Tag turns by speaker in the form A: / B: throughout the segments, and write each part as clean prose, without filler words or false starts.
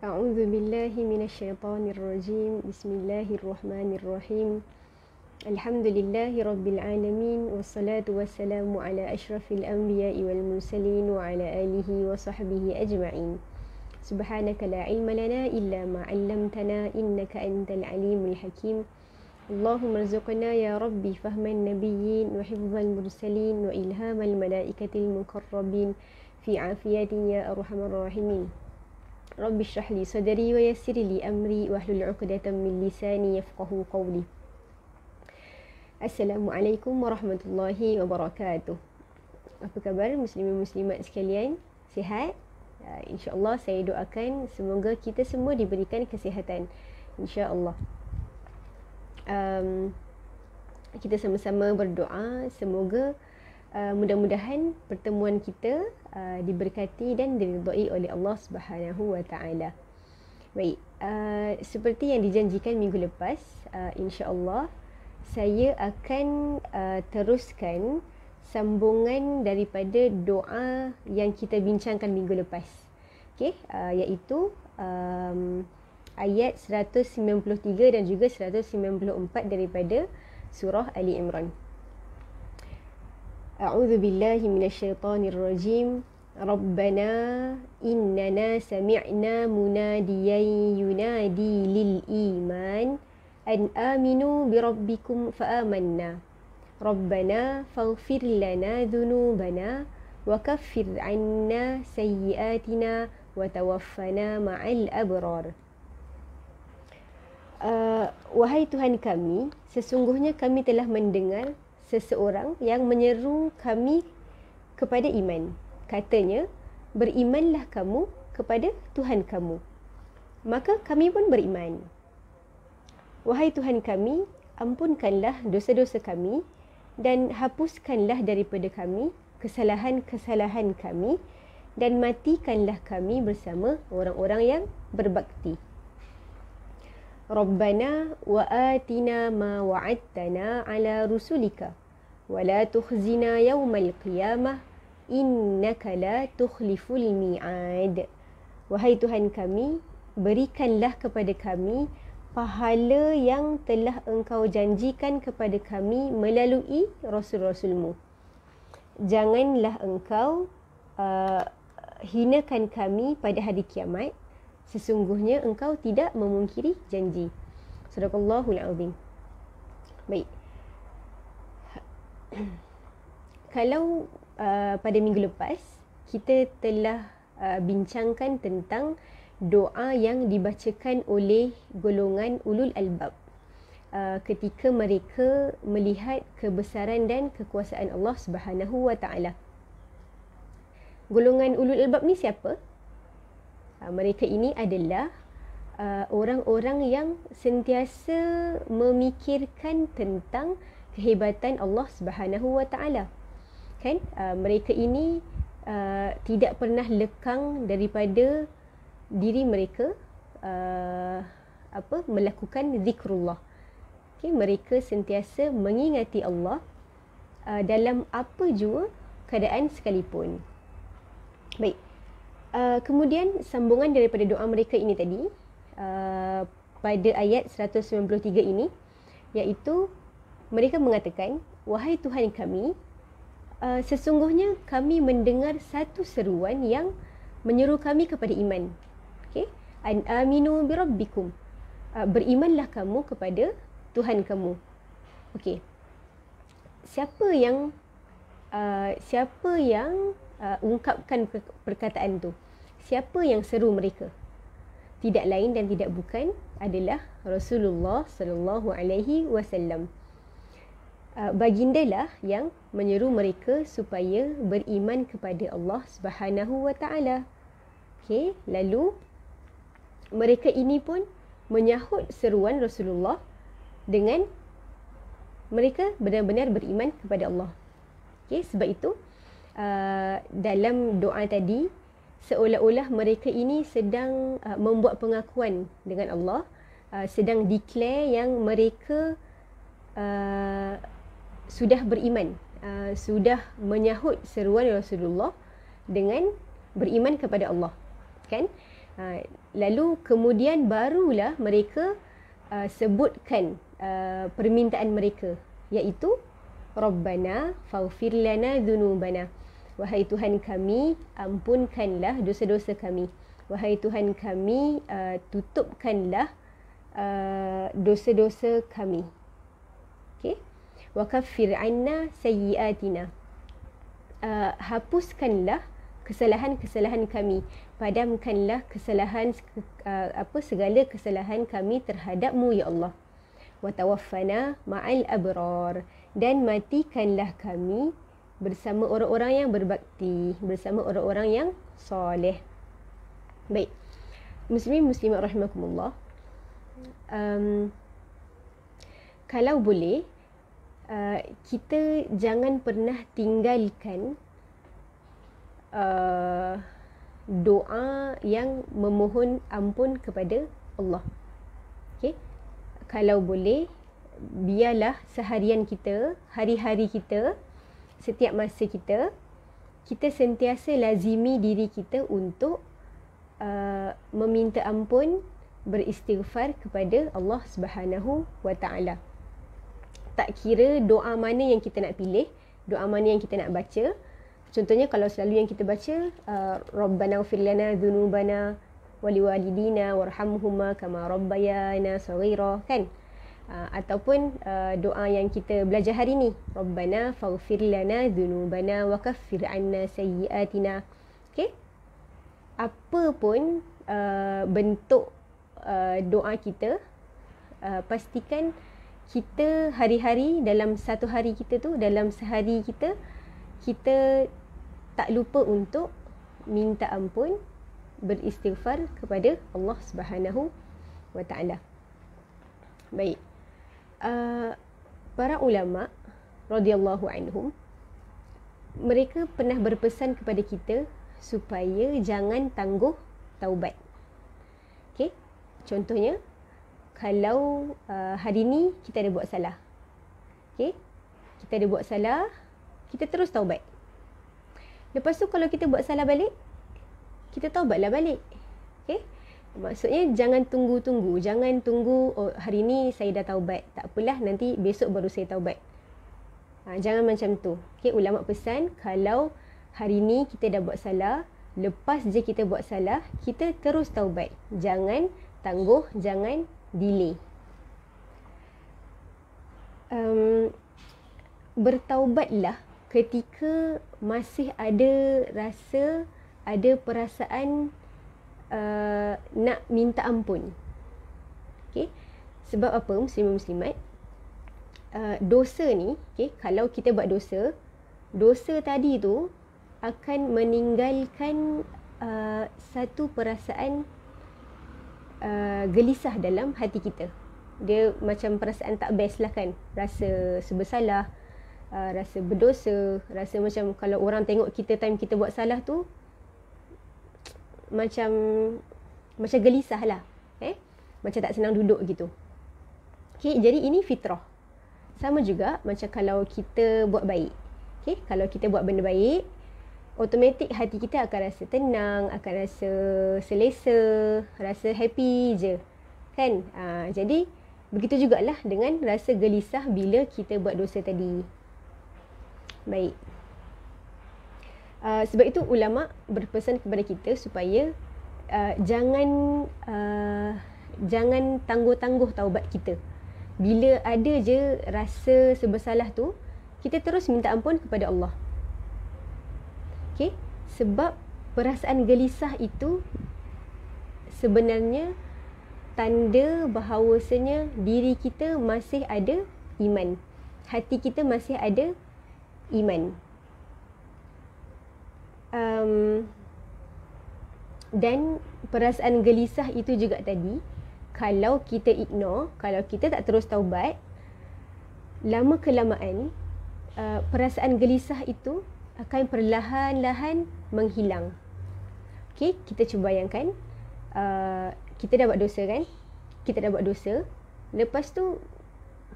A: أعوذ بالله من الشيطان الرجيم. بسم الله الرحمن الرحيم. الحمد لله رب العالمين، والصلاة والسلام على أشرف الأنبياء والمرسلين وعلى آله وصحبه أجمعين. سبحانك لا علم لنا إلا ما علمتنا إنك أنت العليم الحكيم. اللهم ارزقنا يا ربي فهم النبيين وحفظ المرسلين وإلهام الملائكة المقربين في عافية يا أرحم الراحمين. رب اشرح لي صدري ويسر لي أمري واحلل عقدة من لساني يفقه قولي. Assalamualaikum warahmatullahi wabarakatuh. Apa khabar muslimin muslimat sekalian? Sihat? InsyaAllah saya doakan semoga kita semua diberikan kesihatan, InsyaAllah. Kita sama-sama berdoa semoga mudah-mudahan pertemuan kita diberkati dan diridai oleh Allah Subhanahu wa taala. Baik, seperti yang dijanjikan minggu lepas, insya-Allah saya akan teruskan sambungan daripada doa yang kita bincangkan minggu lepas. Okey, iaitu ayat 193 dan juga 194 daripada surah Ali Imran. أعوذ بالله من الشيطان الرجيم. ربنا إننا سمعنا مناديا ينادي للإيمان أن آمنوا بربكم فآمنا ربنا فاغفر لنا ذنوبنا وكفر عنا سيئاتنا وتوفنا مع الأبرار. Wahai Tuhan kami, sesungguhnya kami telah mendengar seseorang yang menyeru kami kepada iman. Katanya, berimanlah kamu kepada Tuhan kamu. Maka kami pun beriman. Wahai Tuhan kami, ampunkanlah dosa-dosa kami dan hapuskanlah daripada kami kesalahan-kesalahan kami dan matikanlah kami bersama orang-orang yang berbakti. Rabbana wa atina ma wa'adtana ala rusulika wa la tukhzina yawmal qiyamah innaka la tukhliful mi'ad. Wahai Tuhan kami, berikanlah kepada kami pahala yang telah Engkau janjikan kepada kami melalui Rasul-Rasulmu. Janganlah Engkau hinakan kami pada hari kiamat. Sesungguhnya Engkau tidak memungkiri janji. Sadaqallahul azim. Baik. Kalau pada minggu lepas kita telah bincangkan tentang doa yang dibacakan oleh golongan ulul albab ketika mereka melihat kebesaran dan kekuasaan Allah Subhanahu wa taala. Golongan ulul albab ni siapa? Mereka ini adalah orang-orang yang sentiasa memikirkan tentang kehebatan Allah Subhanahu wa taala. Kan? Mereka ini tidak pernah lekang daripada diri mereka melakukan zikrullah. Okay? Mereka sentiasa mengingati Allah dalam apa jua keadaan sekalipun. Baik. Kemudian sambungan daripada doa mereka ini tadi pada ayat 193 ini, iaitu mereka mengatakan, wahai Tuhan kami, sesungguhnya kami mendengar satu seruan yang menyeru kami kepada iman. Okay? An aminu bi rabbikum. Berimanlah kamu kepada Tuhan kamu. Okey. Siapa yang ungkapkan perkataan tu? Siapa yang seru mereka? tidak lain dan tidak bukan adalah Rasulullah sallallahu alaihi wasallam. Baginda lah yang menyeru mereka supaya beriman kepada Allah Subhanahu wa taala. Okey, lalu mereka ini pun menyahut seruan Rasulullah dengan mereka benar-benar beriman kepada Allah. Okey, sebab itu dalam doa tadi seolah-olah mereka ini sedang membuat pengakuan dengan Allah, sedang declare yang mereka sudah beriman, sudah menyahut seruan Rasulullah dengan beriman kepada Allah, kan? Lalu kemudian barulah mereka sebutkan permintaan mereka, iaitu Rabbana faghfir lana dzunubana. Wahai Tuhan kami, ampunkanlah dosa-dosa kami. Wahai Tuhan kami, tutupkanlah dosa-dosa kami. Okey. Wa kaffir 'anna sayyi'atina. Hapuskanlah kesalahan-kesalahan kami. Padamkanlah segala kesalahan kami terhadap-Mu ya Allah. Wa tawaffana ma'al abrar, dan matikanlah kami bersama orang-orang yang berbakti, bersama orang-orang yang soleh. Baik. Muslimin muslimat rahimakumullah. Kalau boleh, kita jangan pernah tinggalkan doa yang memohon ampun kepada Allah. Okay? Kalau boleh, biarlah seharian kita, hari-hari kita, setiap masa kita sentiasa lazimi diri kita untuk meminta ampun, beristighfar kepada Allah Subhanahu wa taala. Tak kira doa mana yang kita nak pilih, doa mana yang kita nak baca. Contohnya kalau selalu yang kita baca Rabbana ighfir lana dzunubana wa liwalidina warhamhuma kama rabbayana shaghira, kan? Ataupun doa yang kita belajar hari ni, Rabbana faghfir lana dzunubana wa kaffir 'anna sayyi'atina. Okey? Apa pun bentuk doa kita, pastikan kita hari-hari dalam satu hari kita tu, dalam sehari kita tak lupa untuk minta ampun, beristighfar kepada Allah Subhanahu wa taala. Baik. Para ulama radhiyallahu anhum, mereka pernah berpesan kepada kita supaya jangan tangguh taubat. Okey? Contohnya, kalau hari ni kita ada buat salah. Okey? Kita ada buat salah, kita terus taubat. Lepas tu kalau kita buat salah balik, kita taubatlah balik. Okey? Maksudnya jangan tunggu-tunggu, jangan tunggu hari ni saya dah taubat, tak apalah nanti besok baru saya taubat. Jangan macam tu. Okey, ulama pesan kalau hari ni kita dah buat salah, lepas je kita buat salah, kita terus taubat. Jangan tangguh, jangan delay. Bertaubatlah ketika masih ada rasa, ada perasaan nak minta ampun. Okay? Sebab apa, muslim-muslimat? Dosa ni, okay, kalau kita buat dosa, dosa tadi tu akan meninggalkan satu perasaan gelisah dalam hati kita. Dia macam perasaan tak best lah, kan? Rasa sebersalah, rasa berdosa, rasa macam kalau orang tengok kita time kita buat salah tu, macam gelisah lah, macam tak senang duduk gitu. Okay, jadi ini fitrah. Sama juga macam kalau kita buat baik. Okay, kalau kita buat benda baik, automatik hati kita akan rasa tenang, akan rasa selesa, rasa happy je, kan? Jadi begitu jugalah dengan rasa gelisah bila kita buat dosa tadi. Baik. Sebab itu ulama berpesan kepada kita supaya jangan tangguh-tangguh taubat kita. Bila ada je rasa sebersalah tu, kita terus minta ampun kepada Allah. Okay? Sebab perasaan gelisah itu sebenarnya tanda bahawasanya diri kita masih ada iman. Hati kita masih ada iman. Dan perasaan gelisah itu juga tadi, kalau kita ignore, kalau kita tak terus taubat, lama kelamaan perasaan gelisah itu akan perlahan-lahan menghilang. Okay, kita cuba bayangkan, kita dah buat dosa kan? Kita dah buat dosa. Lepas tu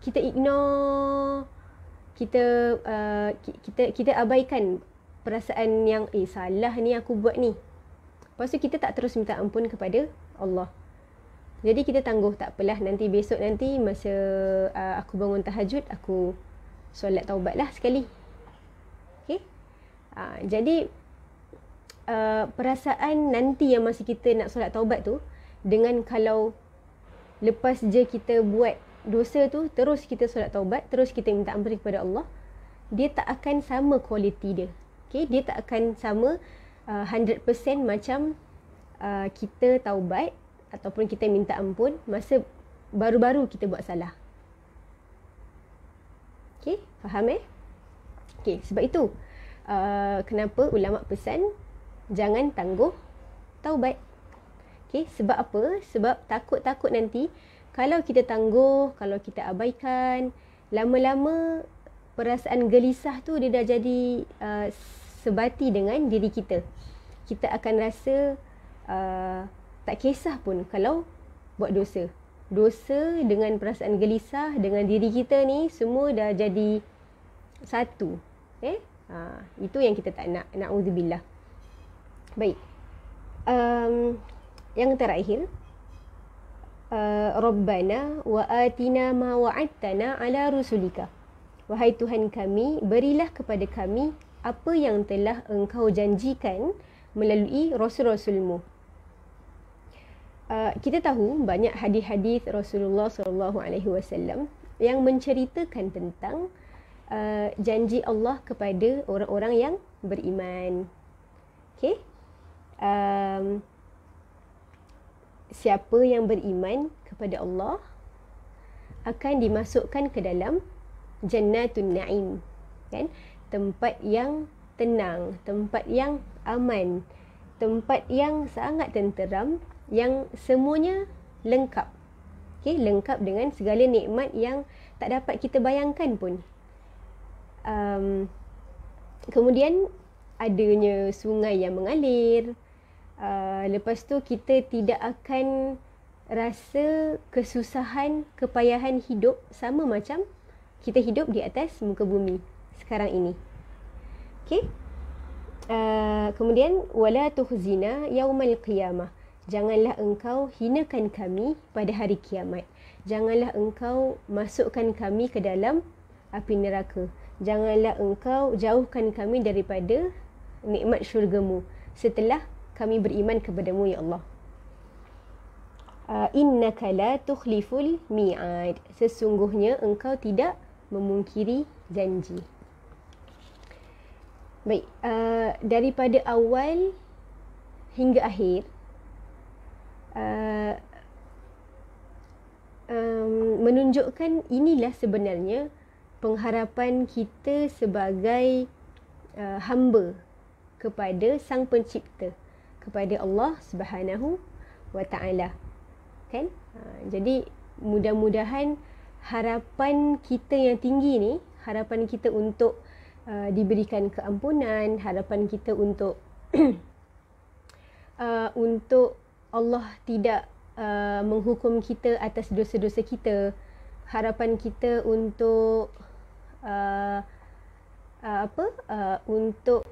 A: kita ignore, kita abaikan perasaan yang salah ni aku buat ni. Lepas tu kita tak terus minta ampun kepada Allah. Jadi kita tangguh, tak apalah, nanti besok nanti masa aku bangun tahajud, aku solat taubat lah sekali. Okay? Jadi perasaan nanti yang masa kita nak solat taubat tu, dengan kalau lepas je kita buat dosa tu, terus kita solat taubat, terus kita minta ampun kepada Allah, dia tak akan sama kualiti dia. Okay? Dia tak akan sama 100% macam kita taubat ataupun kita minta ampun masa baru-baru kita buat salah. Okay, faham Okay, sebab itu kenapa ulama pesan jangan tangguh taubat. Okay, sebab apa? Sebab takut nanti kalau kita tangguh, kalau kita abaikan, lama-lama perasaan gelisah tu dia dah jadi sebati dengan diri kita. Kita akan rasa tak kisah pun kalau buat dosa. Dosa dengan perasaan gelisah dengan diri kita ni semua dah jadi satu. Itu yang kita tak nak. Na'udzubillah. Baik. Yang terakhir, Rabbana wa atina ma wa'adtana ala rusulika. Wahai Tuhan kami, berilah kepada kami apa yang telah Engkau janjikan melalui rasul-rasulmu. Kita tahu banyak hadis-hadis Rasulullah SAW yang menceritakan tentang janji Allah kepada orang-orang yang beriman. Okay? Siapa yang beriman kepada Allah akan dimasukkan ke dalam Jannatun Na'im, kan? Tempat yang tenang, tempat yang aman, tempat yang sangat tenteram, yang semuanya lengkap. Okay, lengkap dengan segala nikmat yang tak dapat kita bayangkan pun. Kemudian adanya sungai yang mengalir. Lepas tu kita tidak akan rasa kesusahan, kepayahan hidup sama macam kita hidup di atas muka bumi sekarang ini. Okay? Kemudian wala tukhzina yaumal qiyamah. Janganlah engkau hinakan kami pada hari kiamat. Janganlah engkau masukkan kami ke dalam api neraka. Janganlah engkau jauhkan kami daripada nikmat syurgamu setelah kami beriman kepadamu, ya Allah. Innaka la tukhliful mi'ad. Sesungguhnya engkau tidak memungkiri janji. Baik, daripada awal hingga akhir, menunjukkan inilah sebenarnya pengharapan kita sebagai hamba kepada Sang Pencipta, kepada Allah Subhanahu wa Ta'ala. Kan? Jadi mudah-mudahan harapan kita yang tinggi ni, harapan kita untuk diberikan keampunan, harapan kita untuk untuk Allah tidak menghukum kita atas dosa-dosa kita, harapan kita untuk untuk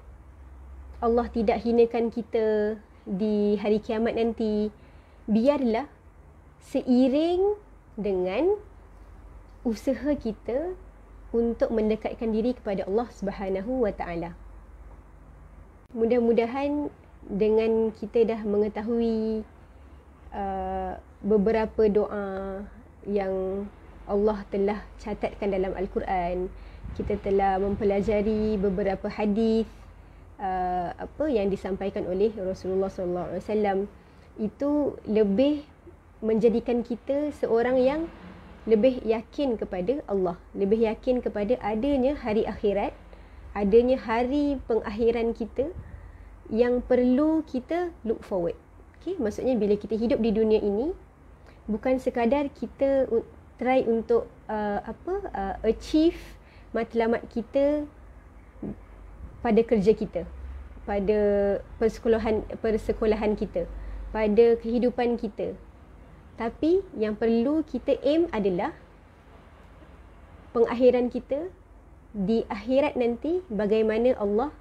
A: Allah tidak hinakan kita di hari kiamat nanti. Biarlah seiring dengan usaha kita untuk mendekatkan diri kepada Allah Subhanahu wa Ta'ala. Mudah-mudahan dengan kita dah mengetahui beberapa doa yang Allah telah catatkan dalam Al-Quran, kita telah mempelajari beberapa hadis yang disampaikan oleh Rasulullah SAW. itu lebih menjadikan kita seorang yang lebih yakin kepada Allah, lebih yakin kepada adanya hari akhirat, adanya hari pengakhiran kita yang perlu kita look forward. Okay? Maksudnya bila kita hidup di dunia ini, bukan sekadar kita try untuk achieve matlamat kita pada kerja kita, pada persekolahan kita, pada kehidupan kita. Tapi yang perlu kita aim adalah pengakhiran kita di akhirat nanti, bagaimana Allah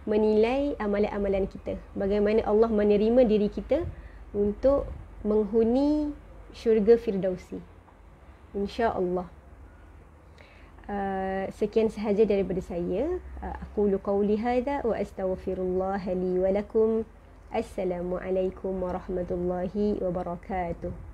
A: menilai amalan-amalan kita, bagaimana Allah menerima diri kita untuk menghuni syurga Firdausi, insya-Allah. Sekian sahaja daripada saya. Aqulu qawli hadha wa astaghfirullah li wa lakum. Assalamualaikum warahmatullahi wabarakatuh.